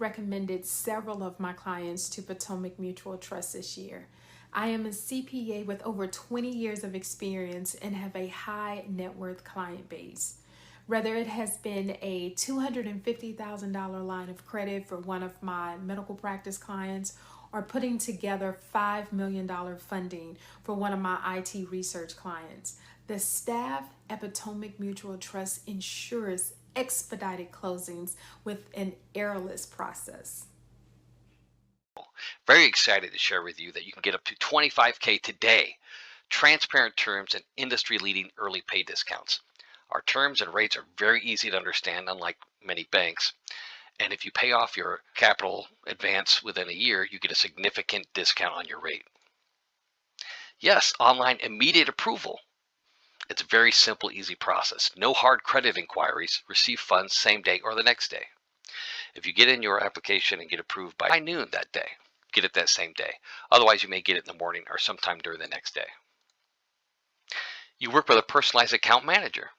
recommended several of my clients to Potomac Mutual Trust this year. I am a CPA with over 20 years of experience and have a high net worth client base. Whether it has been a $250,000 line of credit for one of my medical practice clients or putting together $5 million funding for one of my IT research clients, the staff at Potomac Mutual Trust ensures expedited closings with an errorless process. Very excited to share with you that you can get up to $25,000 today. Transparent terms and industry-leading early pay discounts. Our terms and rates are very easy to understand, unlike many banks. And if you pay off your capital advance within a year, you get a significant discount on your rate. Yes, online immediate approval. It's a very simple, easy process. No hard credit inquiries. Receive funds same day or the next day. If you get in your application and get approved by noon that day, get it that same day. Otherwise, you may get it in the morning or sometime during the next day. You work with a personalized account manager.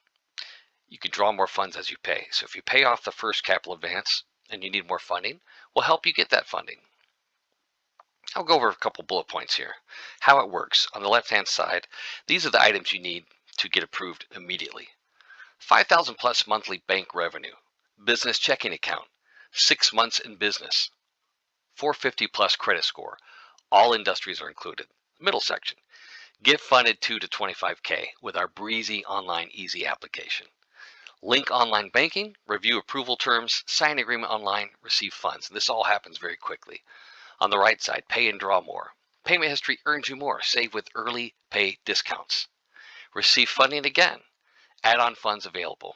You can draw more funds as you pay. So if you pay off the first capital advance and you need more funding, we'll help you get that funding. I'll go over a couple bullet points here. How it works. On the left-hand side, these are the items you need to get approved immediately. 5,000 plus monthly bank revenue, business checking account, 6 months in business, 450 plus credit score. All industries are included. Middle section, get funded to $25,000 with our breezy online easy application. Link online banking, review approval terms, sign agreement online, receive funds. This all happens very quickly. On the right side, pay and draw more. Payment history earns you more. Save with early pay discounts. Receive funding again. Add-on funds available.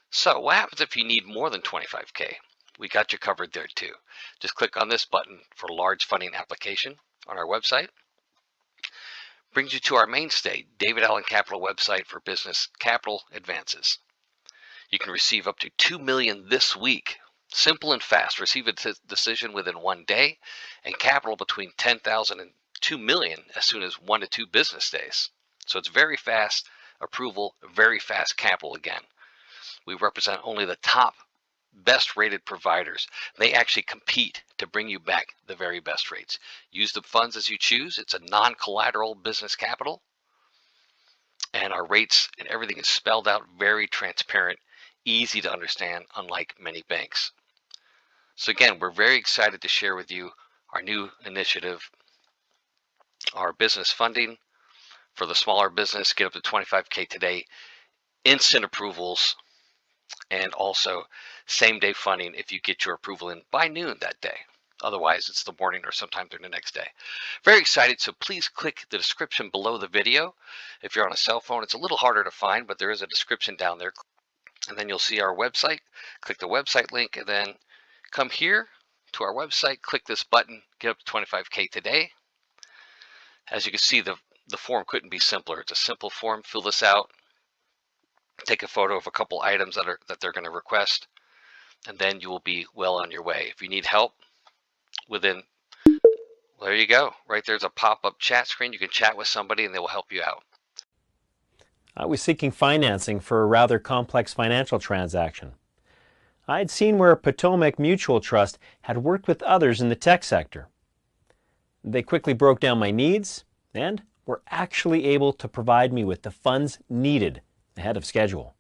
So what happens if you need more than $25,000? We got you covered there too. Just click on this button for large funding application on our website. Brings you to our mainstay, David Allen Capital website for business capital advances. You can receive up to $2 million this week. Simple and fast. Receive a decision within 1 day and capital between $10,000 and $2 million as soon as 1 to 2 business days. So it's very fast approval, very fast capital again. We represent only the top best rated providers. They actually compete to bring you back the very best rates. Use the funds as you choose. It's a non-collateral business capital. And our rates and everything is spelled out, very transparent, easy to understand, unlike many banks. So again, we're very excited to share with you our new initiative, our business funding for the smaller business. Get up to $25,000 today, instant approvals, and also same day funding if you get your approval in by noon that day. Otherwise, it's the morning or sometime during the next day. Very excited, so please click the description below the video. If you're on a cell phone, it's a little harder to find, but there is a description down there. And then you'll see our website. Click the website link and then come here to our website, click this button, get up to $25,000 today. As you can see, the form couldn't be simpler. It's a simple form. Fill this out. Take a photo of a couple items that they're going to request, and then you will be well on your way. If you need help within, well, there you go. Right there's a pop-up chat screen. You can chat with somebody and they will help you out. I was seeking financing for a rather complex financial transaction. I had seen where Potomac Mutual Trust had worked with others in the tech sector. They quickly broke down my needs and were actually able to provide me with the funds needed ahead of schedule.